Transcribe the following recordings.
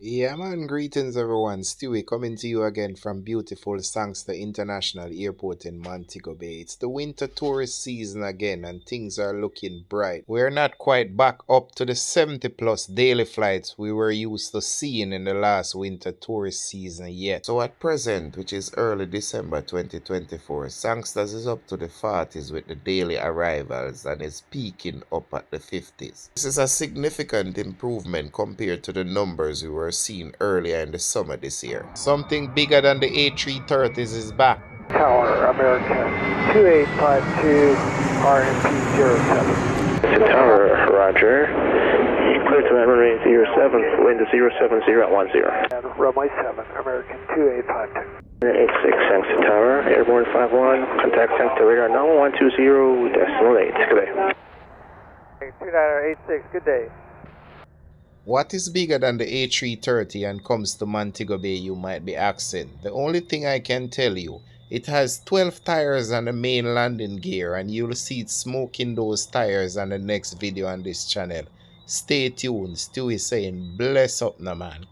Yeah, man, greetings everyone. Stewie coming to you again from beautiful Sangster International Airport in Montego Bay. It's the winter tourist season again and things are looking bright. We're not quite back up to the 70 plus daily flights we were used to seeing in the last winter tourist season yet. So at present, which is early December 2024, Sangsters is up to the 40s with the daily arrivals and is peaking up at the 50s. This is a significant improvement compared to the numbers we were seeing earlier in the summer this year. Something bigger than the A330s is back. Tower, American 2852, RMP 07. Tower, Roger. Clear to runway 07, wind to 070 at 10. And runway 7, American 2852. 86, thanks to Tower, airborne 51, contact thanks to radar now 120.8, good day. 2986, good day. What is bigger than the A330 and comes to Montego Bay, you might be asking? The only thing I can tell you, it has 12 tires on the main landing gear and you'll see it smoking those tires on the next video on this channel. Stay tuned, Stu is saying bless up now man.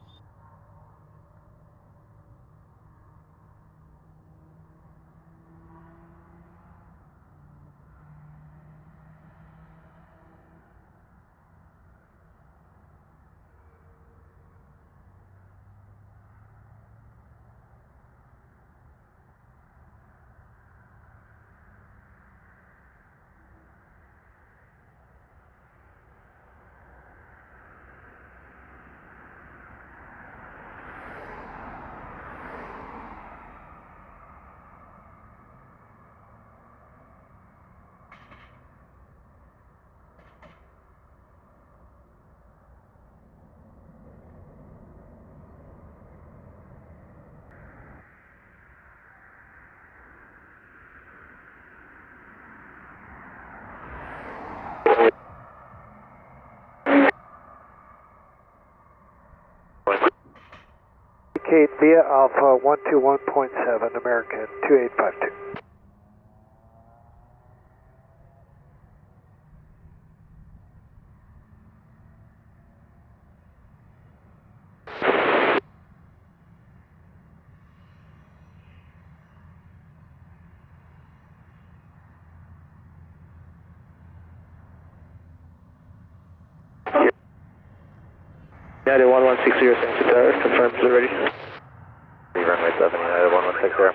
Indicate via Alpha 121.7, American 2852. United 1160, thanks to Tower, confirm is ready. Runway 7, United 1160.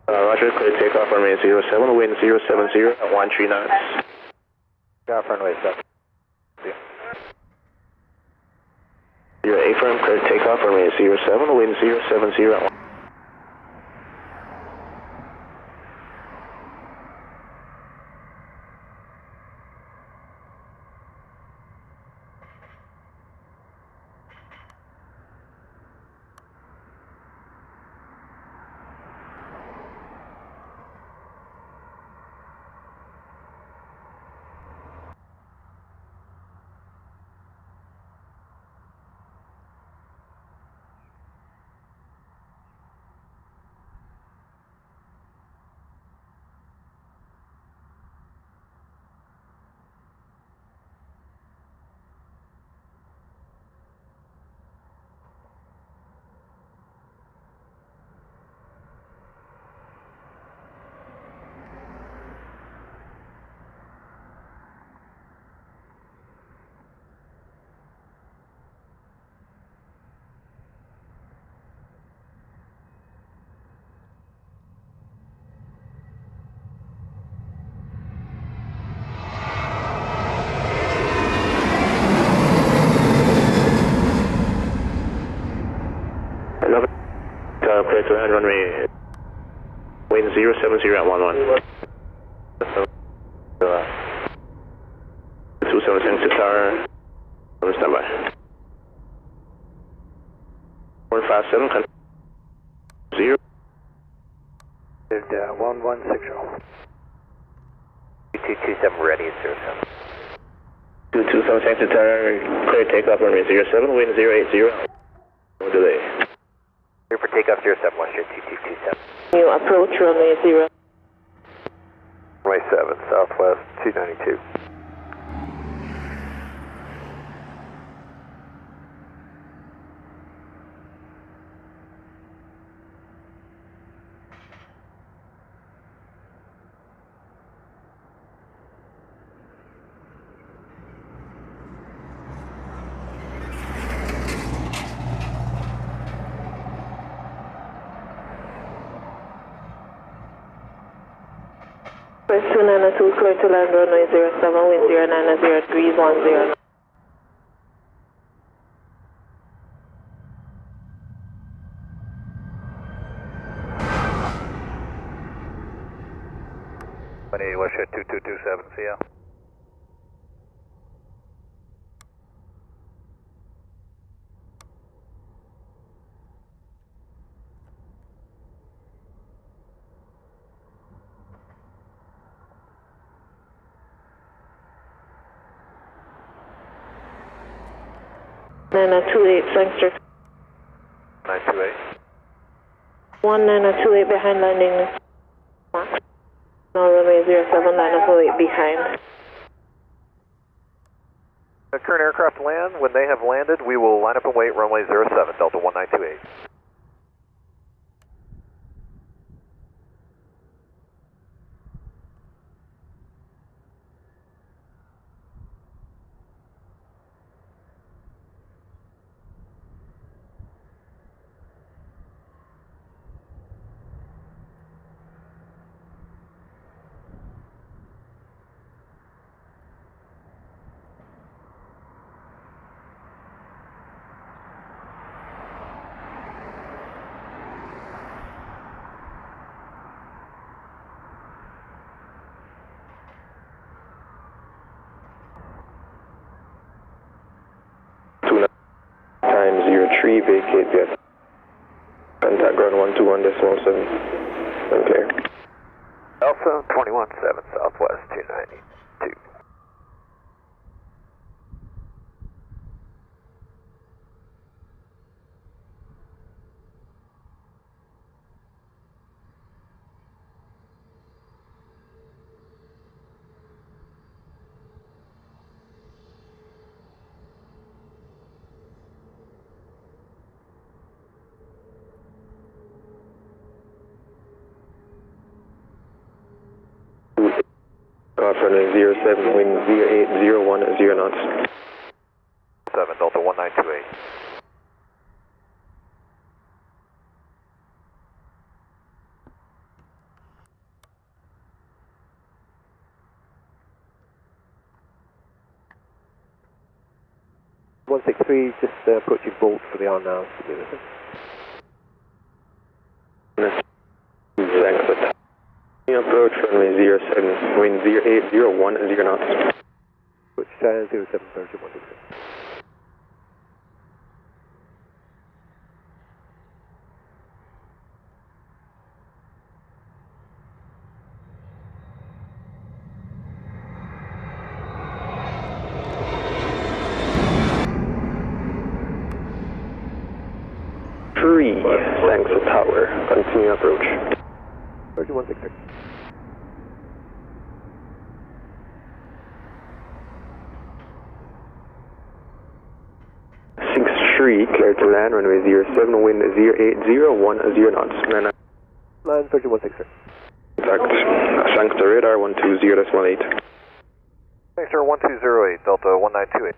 Roger, clear takeoff, runway 07, wind 070 at 13 knots. Off runway 7. You're A-firm, clear takeoff, runway 07, wind 070 at 1. Clear to land runway, wind 070 at 11. 27 thanks to Tower, on standby. 157, 0. 1160. 2227 ready at 07. 227 thanks to Tower, clear takeoff runway 07, wind 080. No delay. Clear for takeoff 07, Westjet 2227. You approach runway 0. Runway 7, Southwest 292. Tower 292, clear to land runway 07, wind 090, breeze 10. WestJet 2227, CL. Nine 28, Sangster. 928. 1928 behind landing. Max. No, runway 07, 928 behind. The current aircraft land. When they have landed, we will line up and wait runway 07, Delta 1928. Times 03, vacate via contact ground 121.7, unclear. Alpha 217 Southwest 292. Runway 07, wind 0801 at 0 knots. 7 Delta 1928. Just approaching Bolt for the R now. Thanks. Approach runway 07, wind 0801 at 0 knots. Approach 07, 31. Thanks to tower. Continue approach. 3166. Clear to land, runway 07, wind 0801 at 0 knots. Line 3166. Contact Sancta radar 120.8. Thanks, sir. 1208 Delta 1928.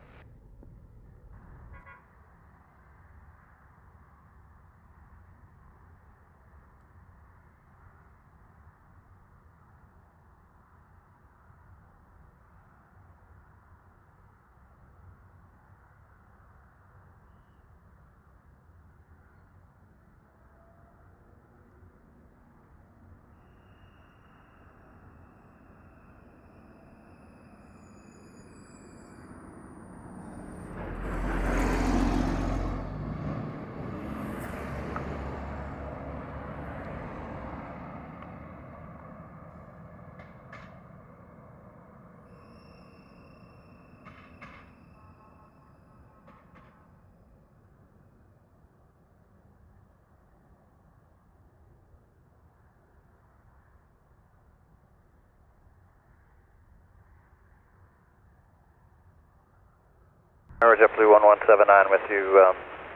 JetBlue 1179 with you,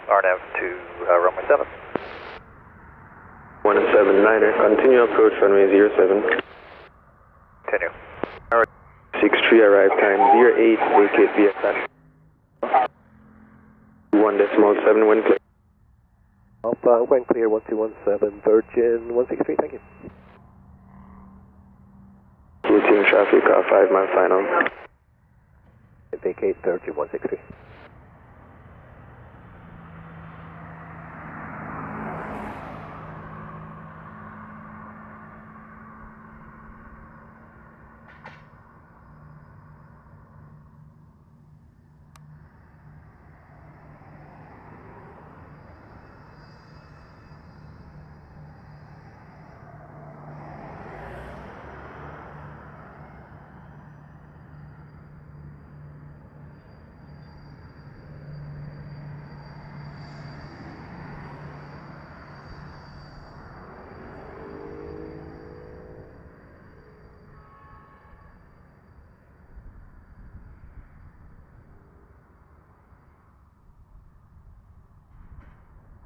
RNAV to runway 7. 179er, continue approach runway 07. Continue. 63 arrive time 08, vacate via taxi. 1.7 wind clear. Alpha, wind clear 1217, Virgin 163, thank you. King traffic, 5 mile final. Vacate 163.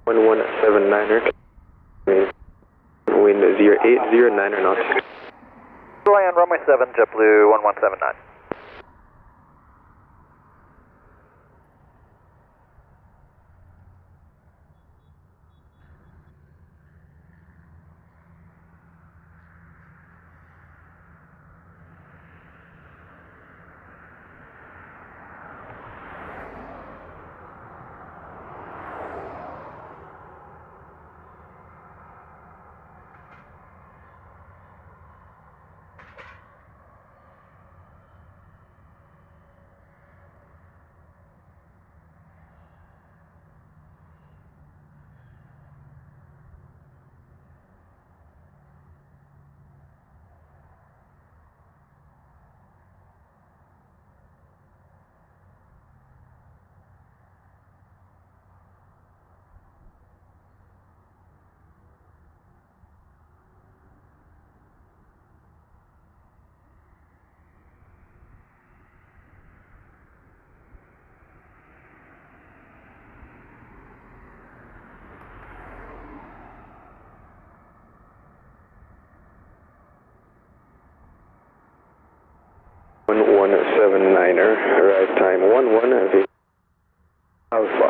One 179er. Wind 0809 knots. Land runway 7, JetBlue 1179. One 179er, arrive time 11 Alpha.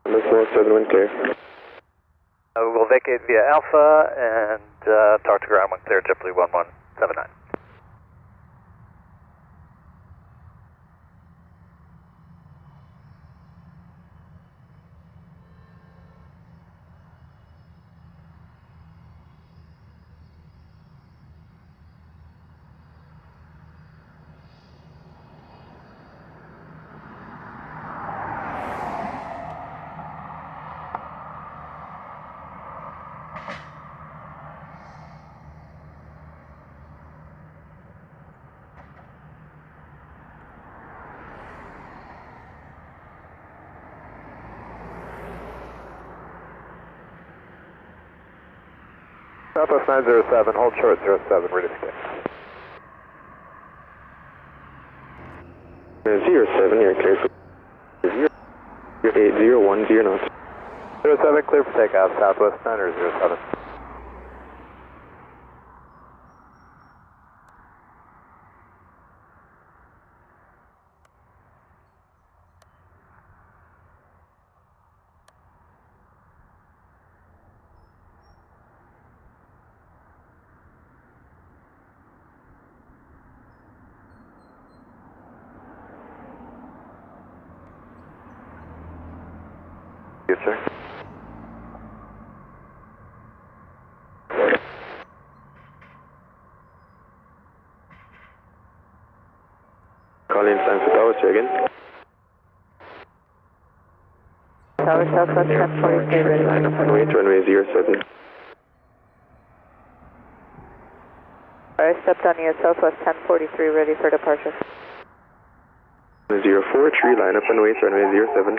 Look for 7 wind clear. We'll vacate via Alpha and talk to ground when clear, JetBlue 1179. Southwest 907, hold short 07, ready to skip. 07, you're clear for 8010 knots. 07, clear for takeoff, Southwest 907. Yes, sir. Calling time for tower, say again. Tower Southwest 1043, ready. Line up and wait, runway 07. Alright, stepped on you, Southwest 1043, ready for departure. 043, line up and wait, runway 07.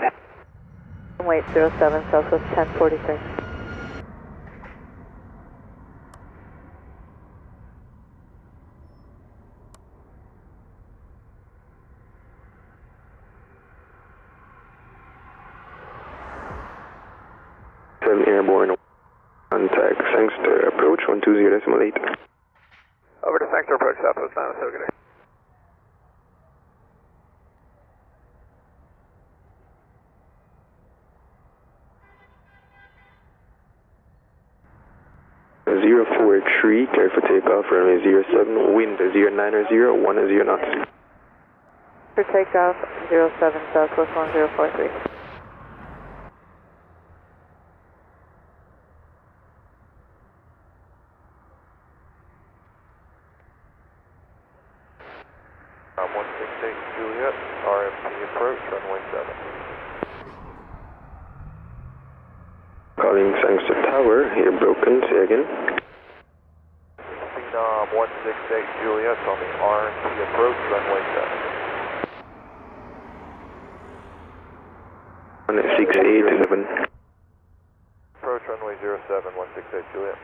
Wait 07, Southwest 1043. Airborne contact Sangster approach 120.8. Over to Sanctor approach, Southwest 907. Zero 4 143, clear for takeoff, runway 07, wind 090, 10 knots. For takeoff, 07 Southwest 1043. I'm 168 Juliet, RMP approach, runway 7. Calling Sangster Tower, here broken, say again. Phenom 168 Juliet on the RMP approach, runway 7. 16811. Approach runway 07, 168 Juliet.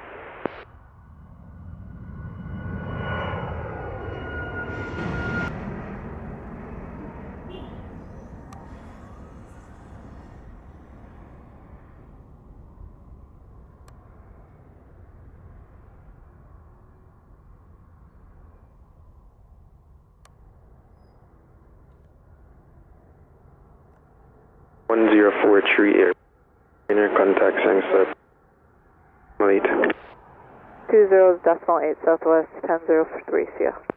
One 1043 air. Inner contact Sangster. 8. 20 decimal 8 Southwest 1003, see ya.